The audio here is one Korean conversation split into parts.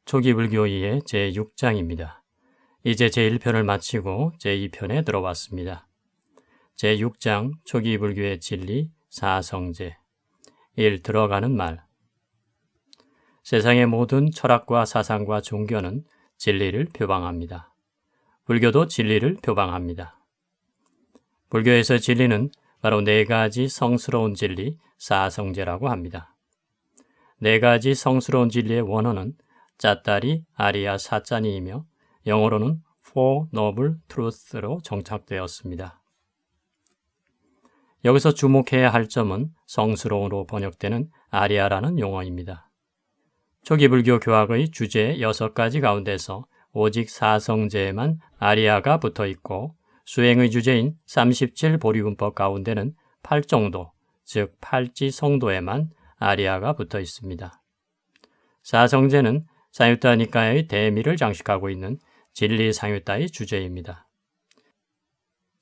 초기 불교의 제6장입니다. 이제 제1편을 마치고 제2편에 들어왔습니다. 제6장 초기 불교의 진리 사성제 1. 들어가는 말. 세상의 모든 철학과 사상과 종교는 진리를 표방합니다. 불교도 진리를 표방합니다. 불교에서 진리는 바로 네 가지 성스러운 진리 사성제라고 합니다. 네 가지 성스러운 진리의 원어는 짜따리 아리아 사짜니이며 영어로는 Four Noble Truths로 정착되었습니다. 여기서 주목해야 할 점은 성스러운으로 번역되는 아리아라는 용어입니다. 초기 불교 교학의 주제 6가지 가운데서 오직 사성제에만 아리아가 붙어 있고 수행의 주제인 37보리군법 가운데는 8정도, 즉 팔지성도에만 아리아가 붙어 있습니다. 사성제는 사유타 니카의 대미를 장식하고 있는 진리 사유타의 주제입니다.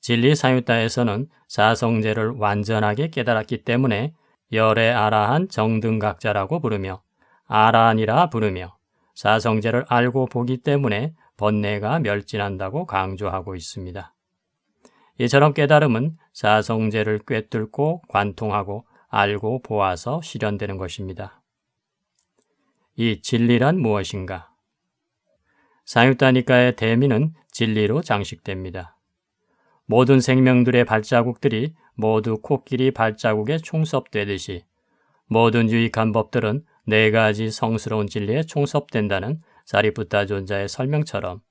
진리 사유타에서는 사성제를 완전하게 깨달았기 때문에 열애 아라한 정등각자라고 부르며 아라한이라 부르며 사성제를 알고 보기 때문에 번뇌가 멸진한다고 강조하고 있습니다. 이처럼 깨달음은 사성제를 꿰뚫고 관통하고 알고 보아서 실현되는 것입니다. 이 진리란 무엇인가? 사유타 니카의 대미는 진리로 장식됩니다. 모든 생명들의 발자국들이 모두 코끼리 발자국에 총섭되듯이 모든 유익한 법들은 네 가지 성스러운 진리에 총섭된다는 사리푸타 존자의 설명처럼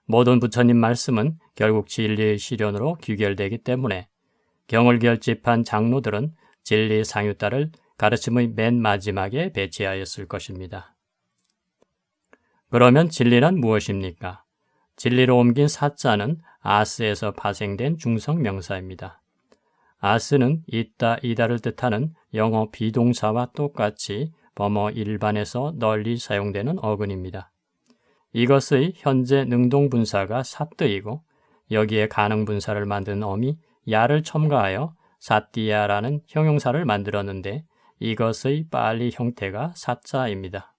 모든 부처님 말씀은 결국 진리의 실현으로 귀결되기 때문에 경을 결집한 장로들은 진리 상유타를 가르침의 맨 마지막에 배치하였을 것입니다. 그러면 진리란 무엇입니까? 진리로 옮긴 사자는 아스에서 파생된 중성 명사입니다. 아스는 있다, 이다를 뜻하는 영어 비동사와 똑같이 범어 일반에서 널리 사용되는 어근입니다. 이것의 현재 능동분사가 사뜨이고 여기에 가능분사를 만든 어미 야를 첨가하여 사띠야라는 형용사를 만들었는데 이것의 빨리 형태가 사자입니다.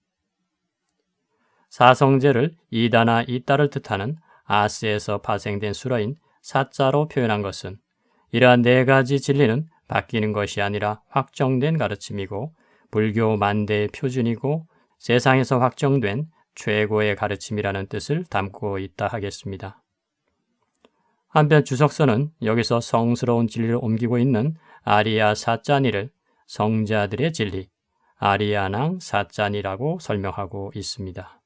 사성제를 이다나 이따를 뜻하는 아스에서 파생된 수러인 사자로 표현한 것은 이러한 네 가지 진리는 바뀌는 것이 아니라 확정된 가르침이고 불교 만대의 표준이고 세상에서 확정된 최고의 가르침이라는 뜻을 담고 있다 하겠습니다. 한편 주석서는 여기서 성스러운 진리를 옮기고 있는 아리아 사짜니를 성자들의 진리, 아리아낭 사짜니라고 설명하고 있습니다.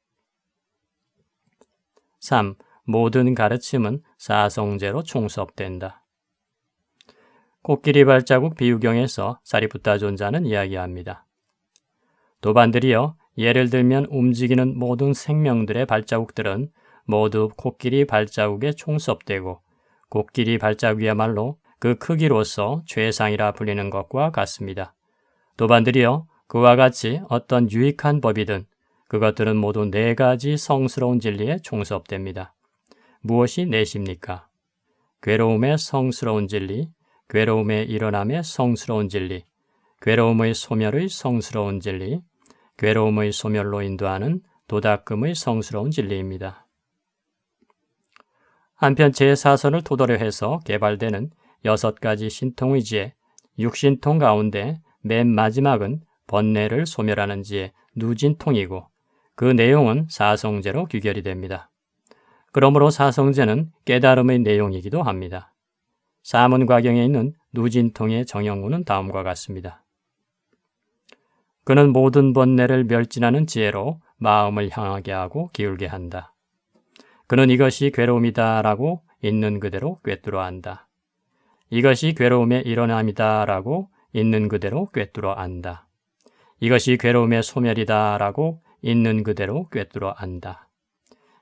3. 모든 가르침은 사성제로 총섭된다. 코끼리 발자국 비유경에서 사리푸타 존자는 이야기합니다. 도반들이여, 예를 들면 움직이는 모든 생명들의 발자국들은 모두 코끼리 발자국에 총섭되고 코끼리 발자국이야말로 그 크기로서 최상이라 불리는 것과 같습니다. 도반들이여, 그와 같이 어떤 유익한 법이든 그것들은 모두 네 가지 성스러운 진리에 총섭됩니다. 무엇이 넷입니까? 괴로움의 성스러운 진리, 괴로움의 일어남의 성스러운 진리, 괴로움의 소멸의 성스러운 진리, 괴로움의 소멸로 인도하는 도닦음의 성스러운 진리입니다. 한편 제4선을 토대로 해서 개발되는 6가지 신통의 지혜, 6신통 가운데 맨 마지막은 번뇌를 소멸하는 지혜, 누진통이고 그 내용은 사성제로 귀결이 됩니다. 그러므로 사성제는 깨달음의 내용이기도 합니다. 사문과경에 있는 누진통의 정형문은 다음과 같습니다. 그는 모든 번뇌를 멸진하는 지혜로 마음을 향하게 하고 기울게 한다. 그는 이것이 괴로움이다라고 있는 그대로 꿰뚫어 안다. 이것이 괴로움의 일어남이다라고 있는 그대로 꿰뚫어 안다. 이것이 괴로움의 소멸이다라고 있는 그대로 꿰뚫어 안다.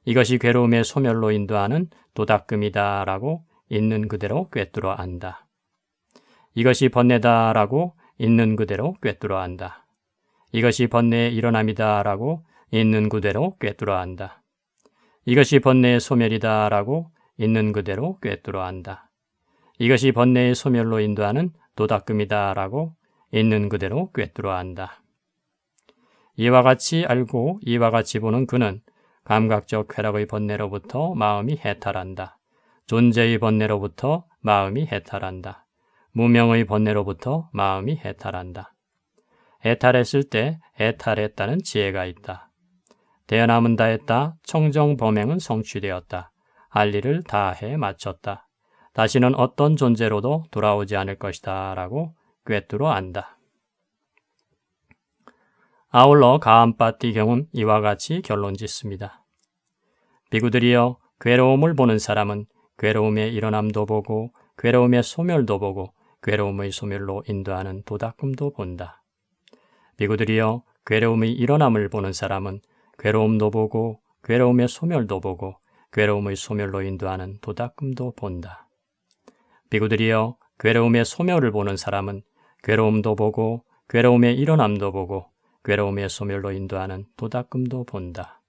이것이 괴로움의 소멸로 인도하는 도닦음이다라고 있는 그대로 꿰뚫어 안다. 이것이 번뇌다라고 있는 그대로 꿰뚫어 안다. 이것이 번뇌의 일어남이다라고 있는 그대로 꿰뚫어 안다. 이것이 번뇌의 소멸이다라고 있는 그대로 꿰뚫어 안다. 이것이 번뇌의 소멸로 인도하는 도닦음이다라고 있는 그대로 꿰뚫어 안다. 이와 같이 알고 이와 같이 보는 그는 감각적 쾌락의 번뇌로부터 마음이 해탈한다. 존재의 번뇌로부터 마음이 해탈한다. 무명의 번뇌로부터 마음이 해탈한다. 해탈했을 때 해탈했다는 지혜가 있다. 대연함은 다했다. 청정범행은 성취되었다. 할 일을 다 해 마쳤다. 다시는 어떤 존재로도 돌아오지 않을 것이다 라고 꿰뚫어 안다. 아울러 가암빠띠 경은 이와 같이 결론 짓습니다. 비구들이여, 괴로움을 보는 사람은 괴로움의 일어남도 보고 괴로움의 소멸도 보고 괴로움의 소멸로 인도하는 도닦음도 본다. 비구들이여, 괴로움의 일어남을 보는 사람은 괴로움도 보고 괴로움의 소멸도 보고 괴로움의 소멸로 인도하는 도닦음도 본다. 비구들이여, 괴로움의 소멸을 보는 사람은 괴로움도 보고 괴로움의 일어남도 보고 괴로움의 소멸로 인도하는 도닦음도 본다.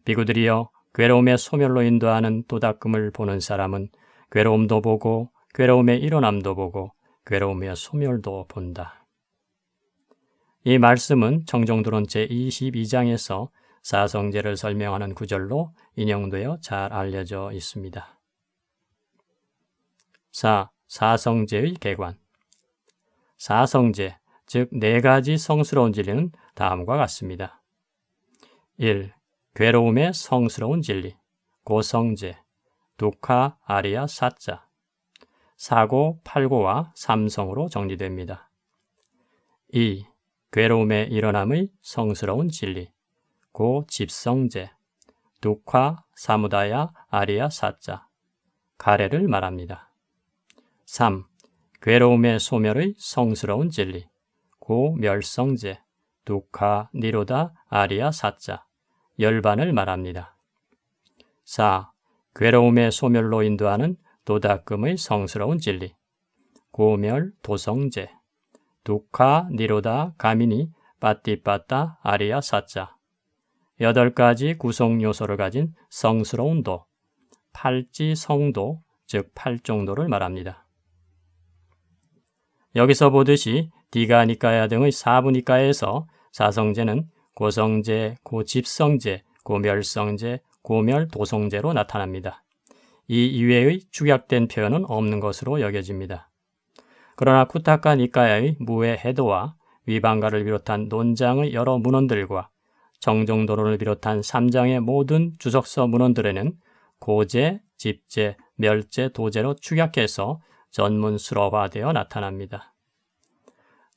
비구들이여, 괴로움의 소멸로 인도하는 도닦음을 보는 사람은 괴로움도 보고 괴로움의 일어남도 보고 괴로움의 소멸도 본다. 이 말씀은 청정도론 제22장에서 사성제를 설명하는 구절로 인용되어 잘 알려져 있습니다. 4. 사성제의 개관. 사성제, 즉 4가지 성스러운 진리는 다음과 같습니다. 1. 괴로움의 성스러운 진리, 고성제, 두카, 아리야, 사자. 사고, 팔고와 삼성으로 정리됩니다. 2. 괴로움의 일어남의 성스러운 진리, 고집성제, 두카, 사무다야, 아리야, 사자. 가래를 말합니다. 3. 괴로움의 소멸의 성스러운 진리, 고멸성제, 두카, 니로다, 아리야, 사자. 열반을 말합니다. 4. 괴로움의 소멸로 인도하는 도닦음의 성스러운 진리, 고멸, 도성제, 두카, 니로다, 가미니, 빠띠빠따, 아리야, 사자. 8가지 구성 요소를 가진 성스러운 도, 팔지성도, 즉 팔정도를 말합니다. 여기서 보듯이 디가 니까야 등의 사부 니까에서 사성제는 고성제, 고집성제, 고멸성제, 고멸도성제로 나타납니다. 이 이외의 축약된 표현은 없는 것으로 여겨집니다. 그러나 쿠타카 니까야의 무해 해도와 위방가를 비롯한 논장의 여러 문헌들과 정정도론을 비롯한 3장의 모든 주석서 문헌들에는 고제, 집제, 멸제, 도제로 축약해서 전문수러화되어 나타납니다.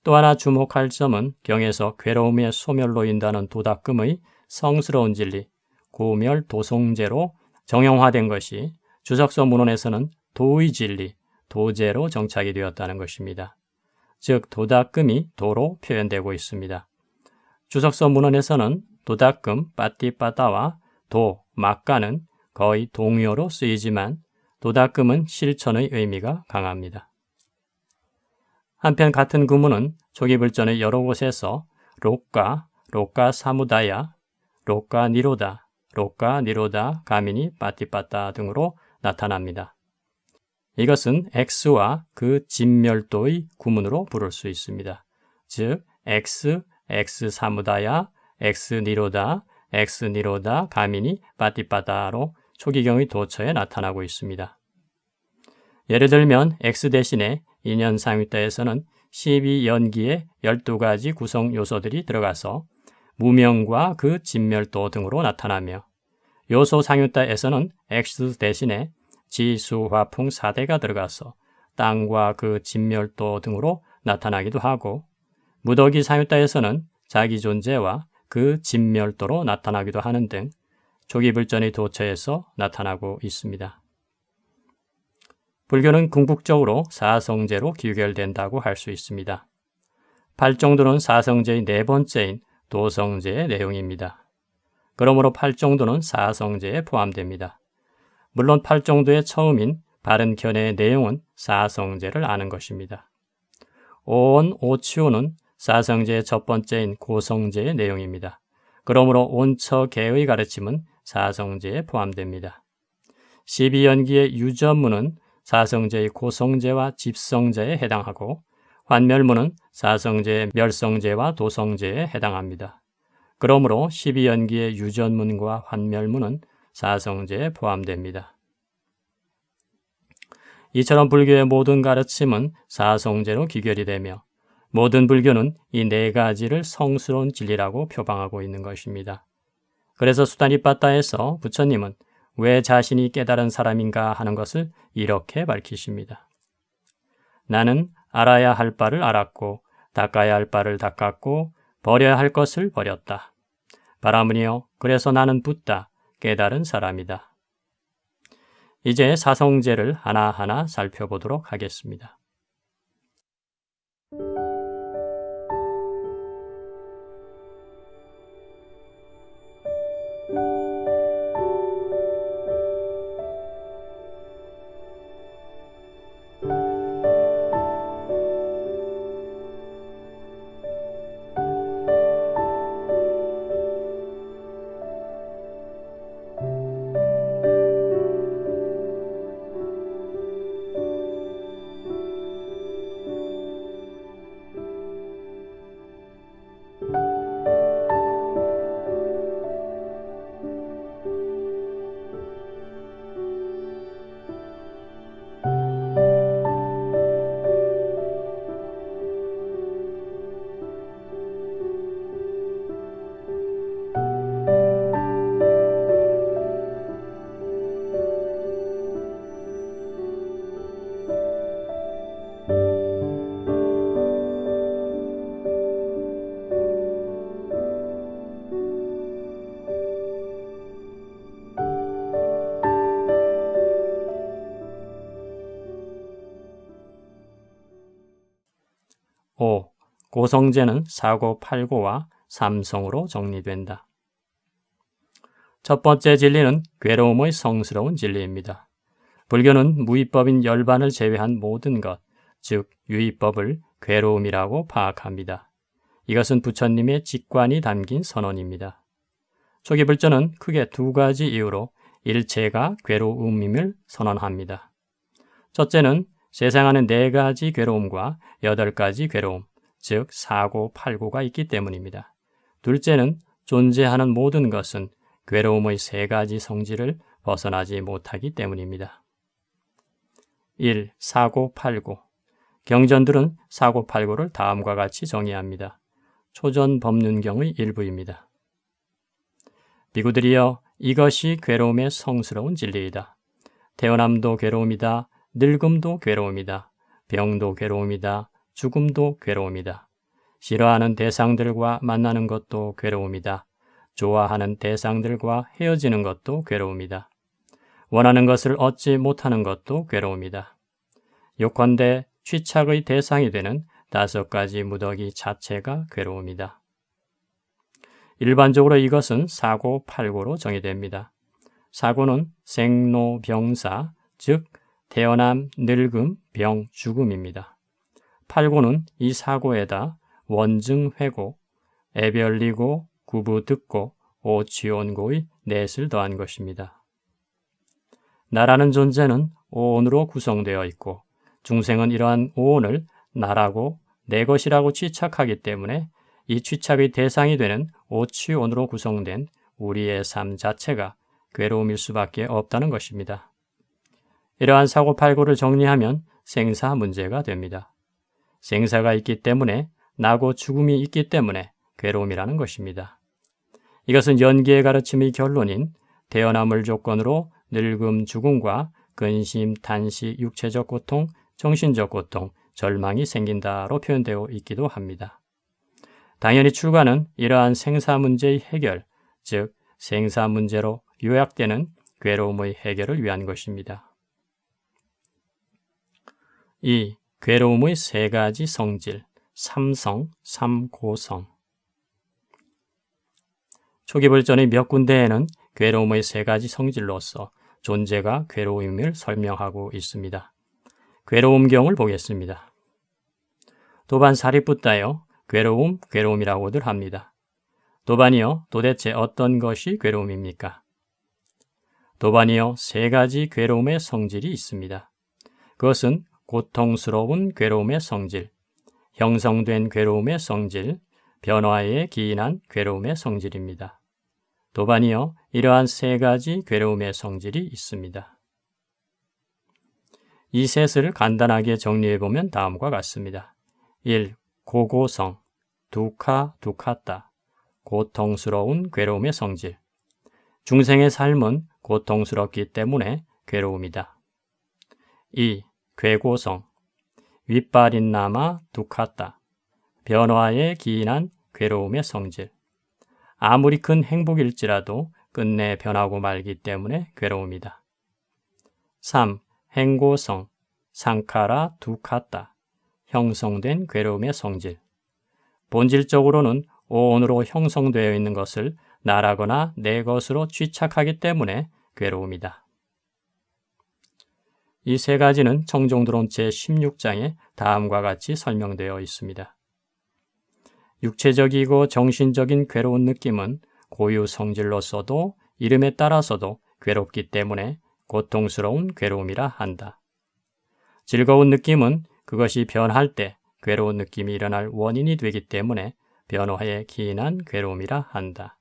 또 하나 주목할 점은 경에서 괴로움의 소멸로 인도하는 도닦음의 성스러운 진리, 고멸 도성제로 정형화된 것이 주석서 문헌에서는 도의 진리, 도제로 정착이 되었다는 것입니다. 즉 도닦음이 도로 표현되고 있습니다. 주석서 문헌에서는 도닦음, 빠띠빠따와 도, 막가는 거의 동요로 쓰이지만 도닦음은 실천의 의미가 강합니다. 한편 같은 구문은 초기 불전의 여러 곳에서 록가, 록가 사무다야, 록가 니로다, 록가 니로다, 가미니, 빠띠빠따 등으로 나타납니다. 이것은 X와 그 진멸도의 구문으로 부를 수 있습니다. 즉 X, X 사무다야, X 니로다, X 니로다, 가미니, 빠띠빠따로 초기경의 도처에 나타나고 있습니다. 예를 들면 X 대신에 인연 상위자에서는 12연기의 12가지 구성 요소들이 들어가서 무명과 그 진멸도 등으로 나타나며 요소 상유자에서는 X 대신에 지수, 화풍, 사대가 들어가서 땅과 그 진멸도 등으로 나타나기도 하고 무더기 상유자에서는 자기 존재와 그 진멸도로 나타나기도 하는 등 초기 불전의 도처에서 나타나고 있습니다. 불교는 궁극적으로 사성제로 귀결된다고 할 수 있습니다. 팔정도는 사성제의 4번째인 도성제의 내용입니다. 그러므로 팔정도는 사성제에 포함됩니다. 물론 팔정도의 처음인 바른 견해의 내용은 사성제를 아는 것입니다. 오온, 오치오는 사성제의 첫 번째인 고성제의 내용입니다. 그러므로 온처계의 가르침은 사성제에 포함됩니다. 12연기의 유전문은 사성제의 고성제와 집성제에 해당하고 환멸문은 사성제의 멸성제와 도성제에 해당합니다. 그러므로 12연기의 유전문과 환멸문은 사성제에 포함됩니다. 이처럼 불교의 모든 가르침은 사성제로 귀결이 되며 모든 불교는 이 네 가지를 성스러운 진리라고 표방하고 있는 것입니다. 그래서 수다니빠따에서 부처님은 왜 자신이 깨달은 사람인가 하는 것을 이렇게 밝히십니다. 나는 알아야 할 바를 알았고 닦아야 할 바를 닦았고 버려야 할 것을 버렸다. 바라무니여, 그래서 나는 붓다, 깨달은 사람이다. 이제 사성제를 하나하나 살펴보도록 하겠습니다. 고성제는 사고, 팔고와 삼성으로 정리된다. 첫 번째 진리는 괴로움의 성스러운 진리입니다. 불교는 무위법인 열반을 제외한 모든 것, 즉 유의법을 괴로움이라고 파악합니다. 이것은 부처님의 직관이 담긴 선언입니다. 초기 불조는 크게 두 가지 이유로 일체가 괴로움임을 선언합니다. 첫째는 세상 안에 4가지 괴로움과 8가지 괴로움, 즉 사고, 팔고가 있기 때문입니다. 둘째는 존재하는 모든 것은 괴로움의 3가지 성질을 벗어나지 못하기 때문입니다. 1. 사고, 팔고. 경전들은 사고, 팔고를 다음과 같이 정의합니다. 초전법륜경의 일부입니다. 비구들이여, 이것이 괴로움의 성스러운 진리이다. 태어남도 괴로움이다. 늙음도 괴로움이다. 병도 괴로움이다. 죽음도 괴로움이다. 싫어하는 대상들과 만나는 것도 괴로움이다. 좋아하는 대상들과 헤어지는 것도 괴로움이다. 원하는 것을 얻지 못하는 것도 괴로움이다. 요컨대 취착의 대상이 되는 5가지 무더기 자체가 괴로움이다. 일반적으로 이것은 사고, 팔고로 정의됩니다. 사고는 생로병사, 즉 태어남, 늙음, 병, 죽음입니다. 팔고는 이 사고에다 원증회고, 애별리고, 구부듣고, 오취온고의 넷을 더한 것입니다. 나라는 존재는 오온으로 구성되어 있고 중생은 이러한 오온을 나라고 내 것이라고 취착하기 때문에 이 취착의 대상이 되는 오취온으로 구성된 우리의 삶 자체가 괴로움일 수밖에 없다는 것입니다. 이러한 사고팔고를 정리하면 생사 문제가 됩니다. 생사가 있기 때문에 나고 죽음이 있기 때문에 괴로움이라는 것입니다. 이것은 연기의 가르침의 결론인 태어남을 조건으로 늙음, 죽음과 근심, 탄식, 육체적 고통, 정신적 고통, 절망이 생긴다로 표현되어 있기도 합니다. 당연히 출가는 이러한 생사 문제의 해결, 즉 생사 문제로 요약되는 괴로움의 해결을 위한 것입니다. 2. 괴로움의 3가지 성질, 삼성, 삼고성. 초기 불전의 몇 군데에는 괴로움의 3가지 성질로서 존재가 괴로움을 설명하고 있습니다. 괴로움경을 보겠습니다. 도반 사리붓다여 괴로움, 괴로움이라고들 합니다. 도반이여, 도대체 어떤 것이 괴로움입니까? 도반이여, 3가지 괴로움의 성질이 있습니다. 그것은 고통스러운 괴로움의 성질, 형성된 괴로움의 성질, 변화에 기인한 괴로움의 성질입니다. 도반이요, 이러한 세 가지 괴로움의 성질이 있습니다. 이 셋을 간단하게 정리해보면 다음과 같습니다. 1. 고고성, 두카따, 고통스러운 괴로움의 성질. 중생의 삶은 고통스럽기 때문에 괴로움이다. 2. 괴고성, 윗바린나마 두카따, 변화에 기인한 괴로움의 성질. 아무리 큰 행복일지라도 끝내 변하고 말기 때문에 괴로움이다. 3. 행고성, 상카라 두카따, 형성된 괴로움의 성질. 본질적으로는 오온으로 형성되어 있는 것을 나라거나 내 것으로 취착하기 때문에 괴로움이다. 이 세 가지는 청정도론 제16장에 다음과 같이 설명되어 있습니다. 육체적이고 정신적인 괴로운 느낌은 고유 성질로서도 이름에 따라서도 괴롭기 때문에 고통스러운 괴로움이라 한다. 즐거운 느낌은 그것이 변할 때 괴로운 느낌이 일어날 원인이 되기 때문에 변화에 기인한 괴로움이라 한다.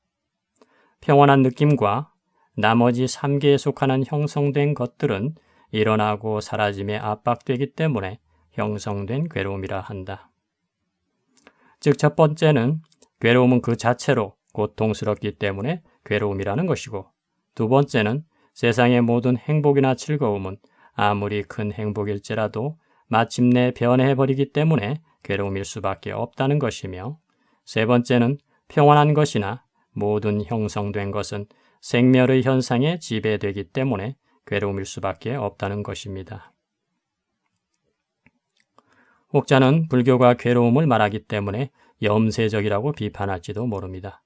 평온한 느낌과 나머지 3개에 속하는 형성된 것들은 일어나고 사라짐에 압박되기 때문에 형성된 괴로움이라 한다. 즉, 첫 번째는 괴로움은 그 자체로 고통스럽기 때문에 괴로움이라는 것이고, 두 번째는 세상의 모든 행복이나 즐거움은 아무리 큰 행복일지라도 마침내 변해버리기 때문에 괴로움일 수밖에 없다는 것이며, 세 번째는 평온한 것이나 모든 형성된 것은 생멸의 현상에 지배되기 때문에 괴로움일 수밖에 없다는 것입니다. 혹자는 불교가 괴로움을 말하기 때문에 염세적이라고 비판할지도 모릅니다.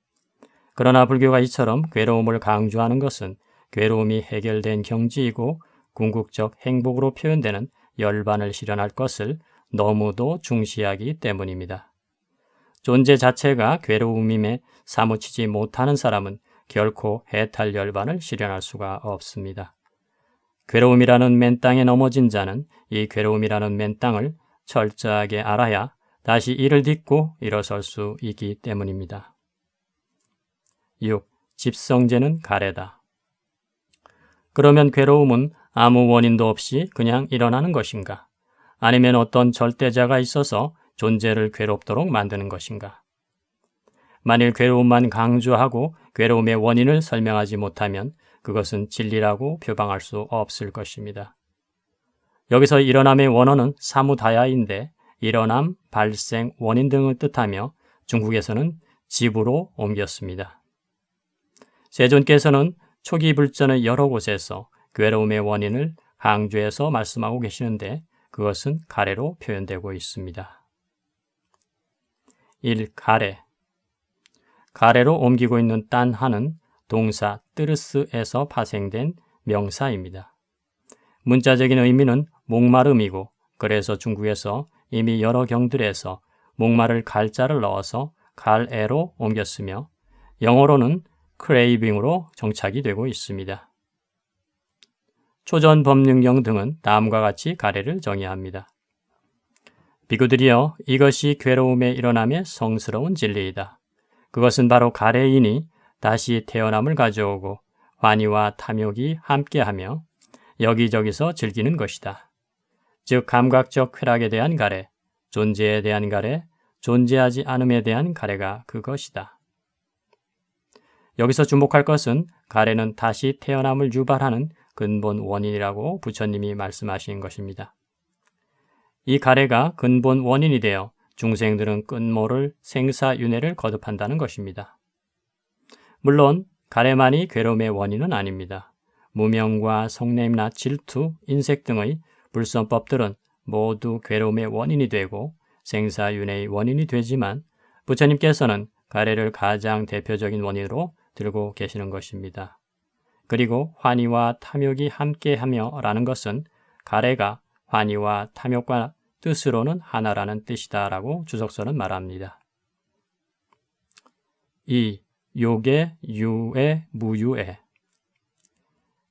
그러나 불교가 이처럼 괴로움을 강조하는 것은 괴로움이 해결된 경지이고 궁극적 행복으로 표현되는 열반을 실현할 것을 너무도 중시하기 때문입니다. 존재 자체가 괴로움임에 사무치지 못하는 사람은 결코 해탈 열반을 실현할 수가 없습니다. 괴로움이라는 맨 땅에 넘어진 자는 이 괴로움이라는 맨 땅을 철저하게 알아야 다시 이를 딛고 일어설 수 있기 때문입니다. 6. 집성제는 가래다. 그러면 괴로움은 아무 원인도 없이 그냥 일어나는 것인가? 아니면 어떤 절대자가 있어서 존재를 괴롭도록 만드는 것인가? 만일 괴로움만 강조하고 괴로움의 원인을 설명하지 못하면 그것은 진리라고 표방할 수 없을 것입니다. 여기서 일어남의 원어는 사무다야인데 일어남, 발생, 원인 등을 뜻하며 중국에서는 집으로 옮겼습니다. 세존께서는 초기 불전의 여러 곳에서 괴로움의 원인을 강조해서 말씀하고 계시는데 그것은 가래로 표현되고 있습니다. 1. 가래. 가래로 옮기고 있는 딴하는 동사 뜨르스에서 파생된 명사입니다. 문자적인 의미는 목마름이고 그래서 중국에서 이미 여러 경들에서 목마를 갈자를 넣어서 갈애로 옮겼으며 영어로는 craving으로 정착이 되고 있습니다. 초전 법륜경 등은 다음과 같이 가래를 정의합니다. 비구들이여, 이것이 괴로움의 일어남의 성스러운 진리이다. 그것은 바로 가래이니 다시 태어남을 가져오고 환희와 탐욕이 함께하며 여기저기서 즐기는 것이다. 즉 감각적 쾌락에 대한 가래, 존재에 대한 가래, 존재하지 않음에 대한 가래가 그것이다. 여기서 주목할 것은 가래는 다시 태어남을 유발하는 근본 원인이라고 부처님이 말씀하신 것입니다. 이 가래가 근본 원인이 되어 중생들은 끝모를 생사윤회를 거듭한다는 것입니다. 물론 가래만이 괴로움의 원인은 아닙니다. 무명과 성냄이나 질투, 인색 등의 불선법들은 모두 괴로움의 원인이 되고 생사윤회의 원인이 되지만 부처님께서는 가래를 가장 대표적인 원인으로 들고 계시는 것입니다. 그리고 환희와 탐욕이 함께하며 라는 것은 가래가 환희와 탐욕과 뜻으로는 하나라는 뜻이다라고 주석서는 말합니다. 2. 요계, 유에, 무유에.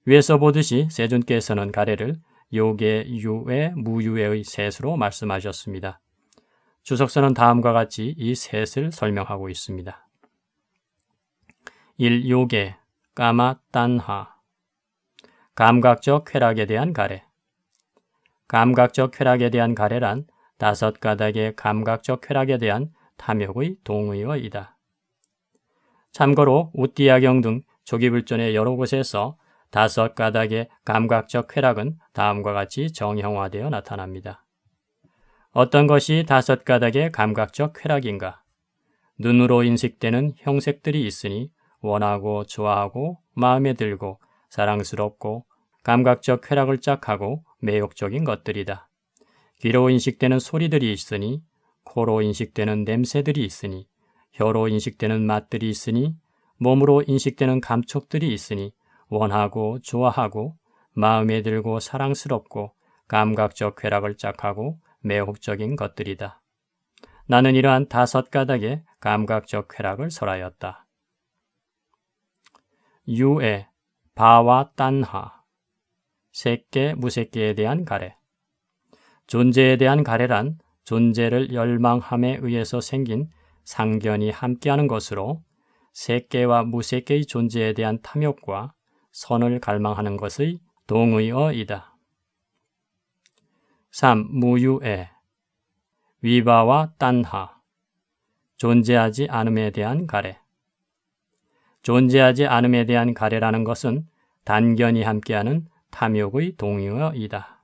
위에서 보듯이 세존께서는 가래를 요계, 유에, 무유에의 셋으로 말씀하셨습니다. 주석서는 다음과 같이 이 셋을 설명하고 있습니다. 1. 요괴, 까마, 딴하. 감각적 쾌락에 대한 가래. 감각적 쾌락에 대한 가래란 5가닥의 감각적 쾌락에 대한 탐욕의 동의어이다. 참고로 우띠야경 등 조기불전의 여러 곳에서 5가닥의 감각적 쾌락은 다음과 같이 정형화되어 나타납니다. 어떤 것이 5가닥의 감각적 쾌락인가? 눈으로 인식되는 형색들이 있으니 원하고 좋아하고 마음에 들고 사랑스럽고 감각적 쾌락을 짝하고 매혹적인 것들이다. 귀로 인식되는 소리들이 있으니 코로 인식되는 냄새들이 있으니 혀로 인식되는 맛들이 있으니 몸으로 인식되는 감촉들이 있으니 원하고 좋아하고 마음에 들고 사랑스럽고 감각적 쾌락을 짝하고 매혹적인 것들이다. 나는 이러한 5가닥의 감각적 쾌락을 설하였다. 유에, 바와 딴하. 색계, 무색계에 대한 가래. 존재에 대한 가래란 존재를 열망함에 의해서 생긴 상견이 함께하는 것으로 색계와 무색계의 존재에 대한 탐욕과 선을 갈망하는 것의 동의어이다. 3. 무유에, 위바와 딴하. 존재하지 않음에 대한 가래. 존재하지 않음에 대한 가래라는 것은 단견이 함께하는 탐욕의 동의어이다.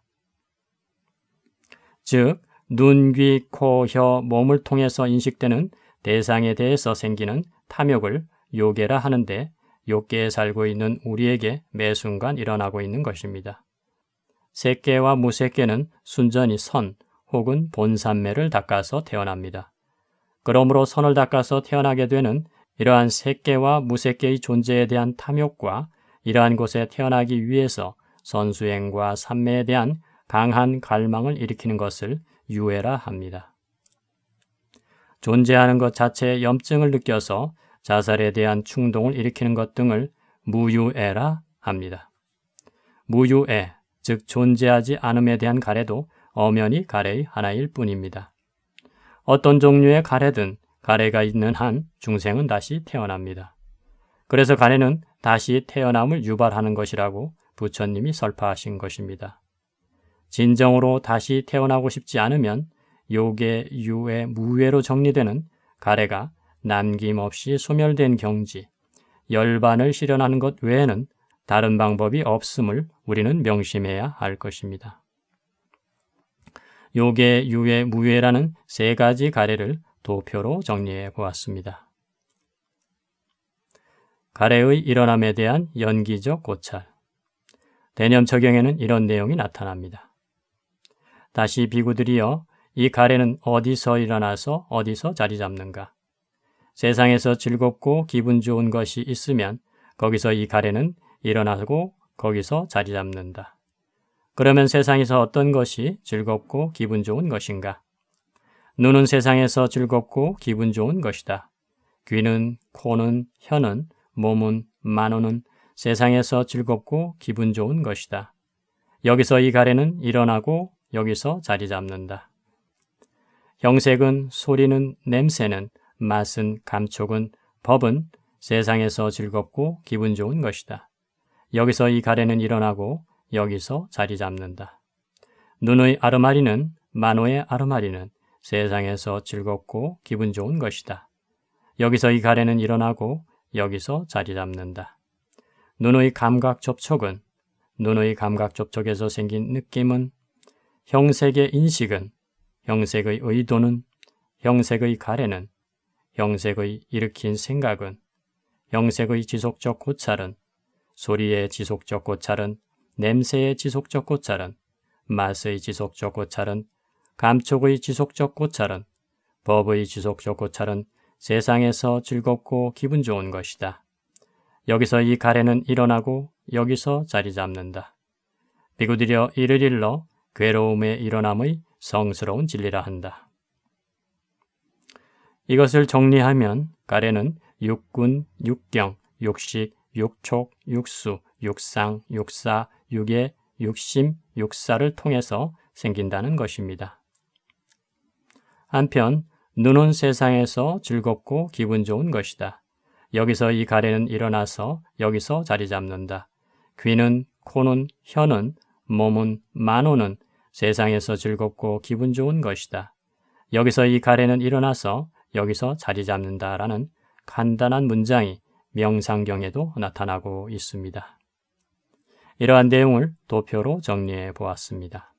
즉, 눈, 귀, 코, 혀, 몸을 통해서 인식되는 대상에 대해서 생기는 탐욕을 요괴라 하는데 요괴에 살고 있는 우리에게 매 순간 일어나고 있는 것입니다. 색계와 무색계는 순전히 선 혹은 본산매를 닦아서 태어납니다. 그러므로 선을 닦아서 태어나게 되는 이러한 색계와 무색계의 존재에 대한 탐욕과 이러한 곳에 태어나기 위해서 선수행과 산매에 대한 강한 갈망을 일으키는 것을 유해라 합니다. 존재하는 것 자체에 염증을 느껴서 자살에 대한 충동을 일으키는 것 등을 무유애라 합니다. 무유애, 즉 존재하지 않음에 대한 가래도 엄연히 가래의 하나일 뿐입니다. 어떤 종류의 가래든 가래가 있는 한 중생은 다시 태어납니다. 그래서 가래는 다시 태어남을 유발하는 것이라고 부처님이 설파하신 것입니다. 진정으로 다시 태어나고 싶지 않으면 요괴, 유해, 무해로 정리되는 가래가 남김없이 소멸된 경지, 열반을 실현하는 것 외에는 다른 방법이 없음을 우리는 명심해야 할 것입니다. 요괴, 유해, 무해라는 3가지 가래를 도표로 정리해 보았습니다. 가래의 일어남에 대한 연기적 고찰. 대념처경에는 이런 내용이 나타납니다. 다시 비구들이여, 이 가래는 어디서 일어나서 어디서 자리 잡는가? 세상에서 즐겁고 기분 좋은 것이 있으면 거기서 이 가래는 일어나고 거기서 자리 잡는다. 그러면 세상에서 어떤 것이 즐겁고 기분 좋은 것인가? 눈은 세상에서 즐겁고 기분 좋은 것이다. 귀는, 코는, 혀는, 몸은, 만호는 세상에서 즐겁고 기분 좋은 것이다. 여기서 이 가래는 일어나고 여기서 자리 잡는다. 형색은, 소리는, 냄새는, 맛은, 감촉은, 법은 세상에서 즐겁고 기분 좋은 것이다. 여기서 이 가래는 일어나고 여기서 자리 잡는다. 눈의 아르마리는, 만호의 아르마리는 세상에서 즐겁고 기분 좋은 것이다. 여기서 이 가래는 일어나고 여기서 자리 잡는다. 눈의 감각 접촉은, 눈의 감각 접촉에서 생긴 느낌은, 형색의 인식은, 형색의 의도는, 형색의 가래는, 형색의 일으킨 생각은, 형색의 지속적 고찰은, 소리의 지속적 고찰은, 냄새의 지속적 고찰은, 맛의 지속적 고찰은, 감촉의 지속적 고찰은, 법의 지속적 고찰은 세상에서 즐겁고 기분 좋은 것이다. 여기서 이 가래는 일어나고 여기서 자리 잡는다. 비구들여 이를 일러 괴로움의 일어남의 성스러운 진리라 한다. 이것을 정리하면 가래는 육군, 육경, 육식, 육촉, 육수, 육상, 육사, 육예, 육심, 육사를 통해서 생긴다는 것입니다. 한편 눈은 세상에서 즐겁고 기분 좋은 것이다. 여기서 이 가래는 일어나서 여기서 자리 잡는다. 귀는, 코는, 혀는, 몸은, 만호는 세상에서 즐겁고 기분 좋은 것이다. 여기서 이 가래는 일어나서 여기서 자리 잡는다라는 간단한 문장이 명상경에도 나타나고 있습니다. 이러한 내용을 도표로 정리해 보았습니다.